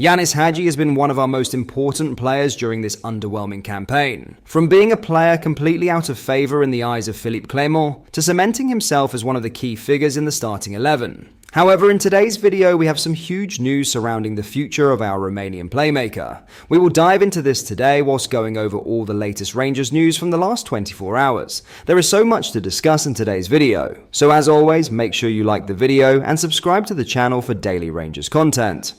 Ianis Hagi has been one of our most important players during this underwhelming campaign. From being a player completely out of favour in the eyes of Philippe Clement, to cementing himself as one of the key figures in the starting 11. However, in today's video, we have some huge news surrounding the future of our Romanian playmaker. We will dive into this today whilst going over all the latest Rangers news from the last 24 hours. There is so much to discuss in today's video, so as always, make sure you like the video and subscribe to the channel for daily Rangers content.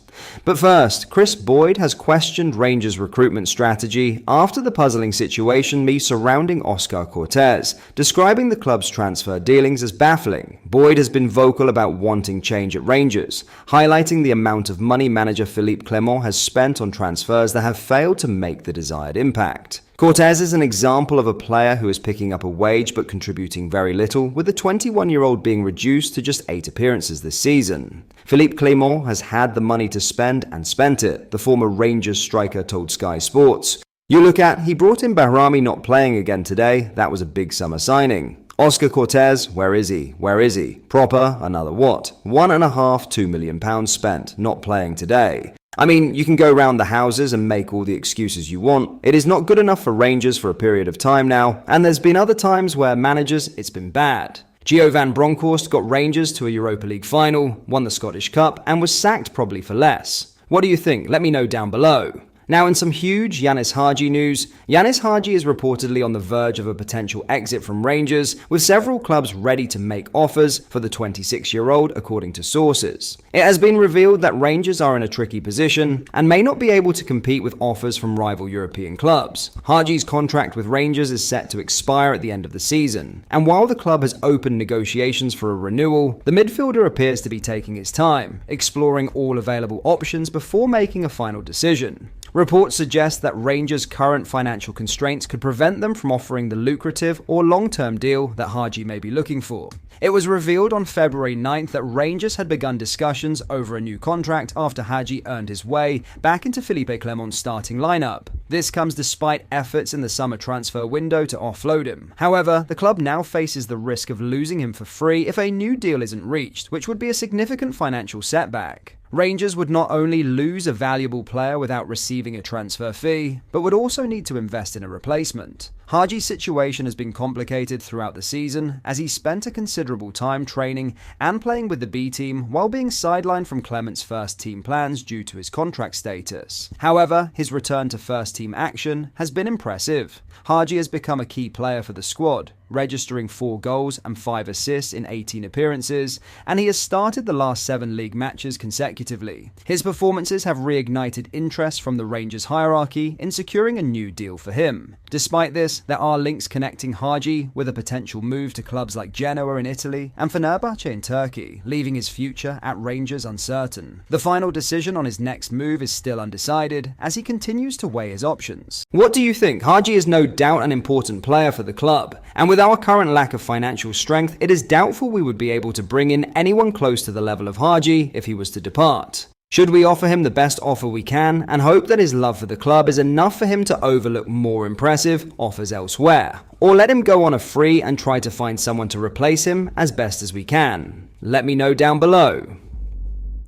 But first, Chris Boyd has questioned Rangers' recruitment strategy after the puzzling situation surrounding Oscar Cortez, describing the club's transfer dealings as baffling. Boyd has been vocal about wanting change at Rangers, highlighting the amount of money manager Philippe Clement has spent on transfers that have failed to make the desired impact. Cortez is an example of a player who is picking up a wage but contributing very little, with the 21-year-old being reduced to just 8 appearances this season. Philippe Clement has had the money to spend and spent it, the former Rangers striker told Sky Sports. You look at, he brought in Bahrami not playing again today, that was a big summer signing. Oscar Cortez, where is he? Where is he? Proper, another what? £1.5–2 million spent, not playing today. I mean, you can go round the houses and make all the excuses you want. It is not good enough for Rangers for a period of time now, and there's been other times where managers, it's been bad. Gio van Bronckhorst got Rangers to a Europa League final, won the Scottish Cup, and was sacked probably for less. What do you think? Let me know down below. Now in some huge Ianis Hagi news, Ianis Hagi is reportedly on the verge of a potential exit from Rangers, with several clubs ready to make offers for the 26-year-old according to sources. It has been revealed that Rangers are in a tricky position and may not be able to compete with offers from rival European clubs. Hagi's contract with Rangers is set to expire at the end of the season, and while the club has opened negotiations for a renewal, the midfielder appears to be taking his time, exploring all available options before making a final decision. Reports suggest that Rangers' current financial constraints could prevent them from offering the lucrative or long-term deal that Haji may be looking for. It was revealed on February 9th that Rangers had begun discussions over a new contract after Haji earned his way back into Philippe Clement's starting lineup. This comes despite efforts in the summer transfer window to offload him. However, the club now faces the risk of losing him for free if a new deal isn't reached, which would be a significant financial setback. Rangers would not only lose a valuable player without receiving a transfer fee, but would also need to invest in a replacement. Haji's situation has been complicated throughout the season, as he spent a considerable time training and playing with the B team while being sidelined from Clement's first team plans due to his contract status. However, his return to first team action has been impressive. Haji has become a key player for the squad, registering 4 goals and 5 assists in 18 appearances, and he has started the last 7 league matches consecutively. His performances have reignited interest from the Rangers hierarchy in securing a new deal for him. Despite this, there are links connecting Haji with a potential move to clubs like Genoa in Italy and Fenerbahce in Turkey, leaving his future at Rangers uncertain. The final decision on his next move is still undecided, as he continues to weigh his options. What do you think? Haji is no doubt an important player for the club, and with our current lack of financial strength, it is doubtful we would be able to bring in anyone close to the level of Haji if he was to depart. Should we offer him the best offer we can and hope that his love for the club is enough for him to overlook more impressive offers elsewhere? Or let him go on a free and try to find someone to replace him as best as we can? Let me know down below.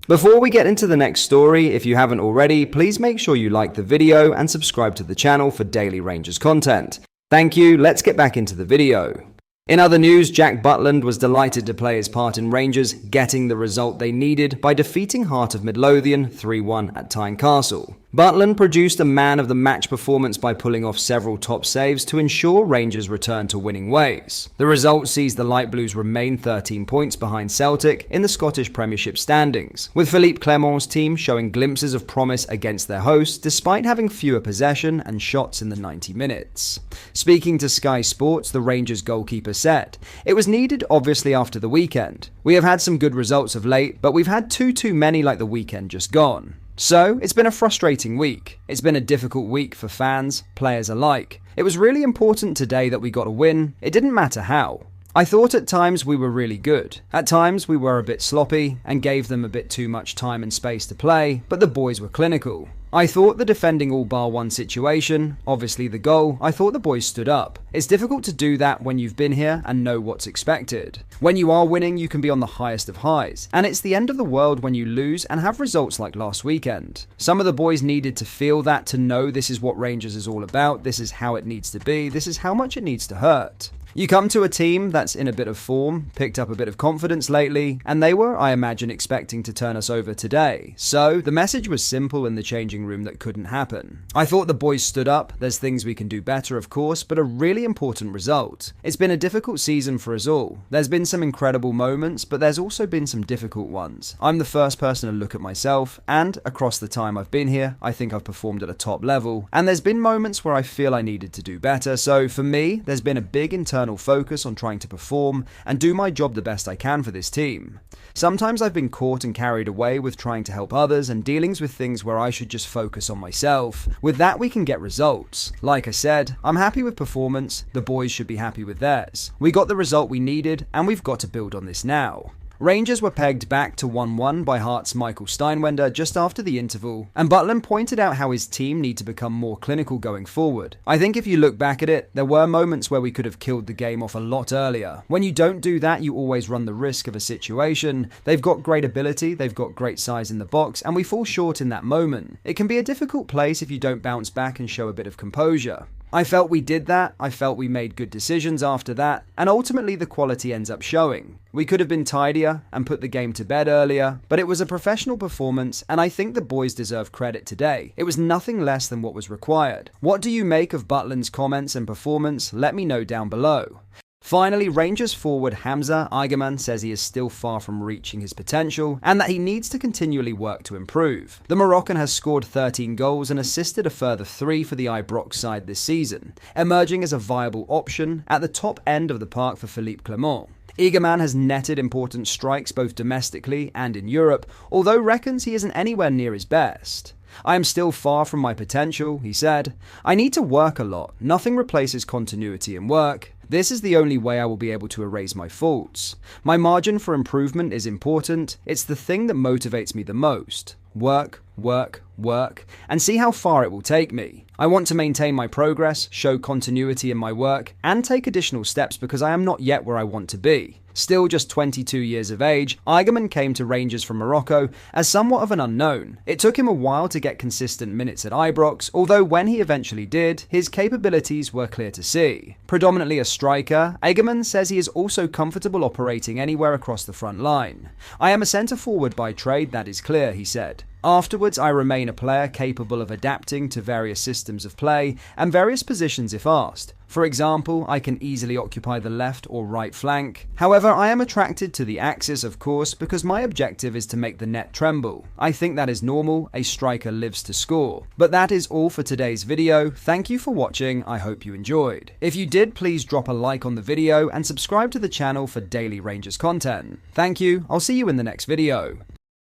Before we get into the next story, if you haven't already, please make sure you like the video and subscribe to the channel for daily Rangers content. Thank you, let's get back into the video. In other news, Jack Butland was delighted to play his part in Rangers getting the result they needed by defeating Heart of Midlothian 3-1 at Tynecastle. Butland produced a man-of-the-match performance by pulling off several top saves to ensure Rangers return to winning ways. The result sees the Light Blues remain 13 points behind Celtic in the Scottish Premiership standings, with Philippe Clement's team showing glimpses of promise against their hosts despite having fewer possession and shots in the 90 minutes. Speaking to Sky Sports, the Rangers goalkeeper said, "It was needed obviously after the weekend. We have had some good results of late, but we've had too many like the weekend just gone. So, it's been a frustrating week. It's been a difficult week for fans, players alike. It was really important today that we got a win. It didn't matter how. I thought at times we were really good. At times we were a bit sloppy and gave them a bit too much time and space to play, but the boys were clinical. I thought the defending all bar one situation, obviously the goal, I thought the boys stood up. It's difficult to do that when you've been here and know what's expected. When you are winning, you can be on the highest of highs, and it's the end of the world when you lose and have results like last weekend. Some of the boys needed to feel that, to know this is what Rangers is all about, this is how it needs to be, this is how much it needs to hurt. You come to a team that's in a bit of form, picked up a bit of confidence lately, and they were, I imagine, expecting to turn us over today. So, the message was simple in the changing room that couldn't happen. I thought the boys stood up, there's things we can do better of course, but a really important result. It's been a difficult season for us all. There's been some incredible moments, but there's also been some difficult ones. I'm the first person to look at myself, and across the time I've been here, I think I've performed at a top level, and there's been moments where I feel I needed to do better, so for me, there's been a big internal focus on trying to perform and do my job the best I can for this team. Sometimes I've been caught and carried away with trying to help others and dealings with things where I should just focus on myself. With that we can get results. Like I said, I'm happy with performance, the boys should be happy with theirs. We got the result we needed and we've got to build on this now. Rangers were pegged back to 1-1 by Hearts' Michael Steinwender just after the interval, and Butland pointed out how his team need to become more clinical going forward. I think if you look back at it, there were moments where we could have killed the game off a lot earlier. When you don't do that, you always run the risk of a situation. They've got great ability, they've got great size in the box, and we fall short in that moment. It can be a difficult place if you don't bounce back and show a bit of composure. I felt we did that, I felt we made good decisions after that, and ultimately the quality ends up showing. We could have been tidier and put the game to bed earlier, but it was a professional performance and I think the boys deserve credit today. It was nothing less than what was required. What do you make of Butland's comments and performance? Let me know down below. Finally, Rangers forward Hamza Igerman says he is still far from reaching his potential and that he needs to continually work to improve. The Moroccan has scored 13 goals and assisted a further 3 for the Ibrox side this season, emerging as a viable option at the top end of the park for Philippe Clement. Igerman has netted important strikes both domestically and in Europe, although reckons he isn't anywhere near his best. I am still far from my potential, he said. I need to work a lot. Nothing replaces continuity in work. This is the only way I will be able to erase my faults. My margin for improvement is important. It's the thing that motivates me the most. Work, work, work, and see how far it will take me. I want to maintain my progress, show continuity in my work, and take additional steps because I am not yet where I want to be. Still just 22 years of age, Igerman came to Rangers from Morocco as somewhat of an unknown. It took him a while to get consistent minutes at Ibrox, although when he eventually did, his capabilities were clear to see. Predominantly a striker, Igerman says he is also comfortable operating anywhere across the front line. I am a centre forward by trade, that is clear, he said. Afterwards, I remain a player capable of adapting to various systems of play and various positions if asked. For example, I can easily occupy the left or right flank. However, I am attracted to the axis, of course, because my objective is to make the net tremble. I think that is normal, a striker lives to score. But that is all for today's video. Thank you for watching, I hope you enjoyed. If you did, please drop a like on the video and subscribe to the channel for daily Rangers content. Thank you, I'll see you in the next video.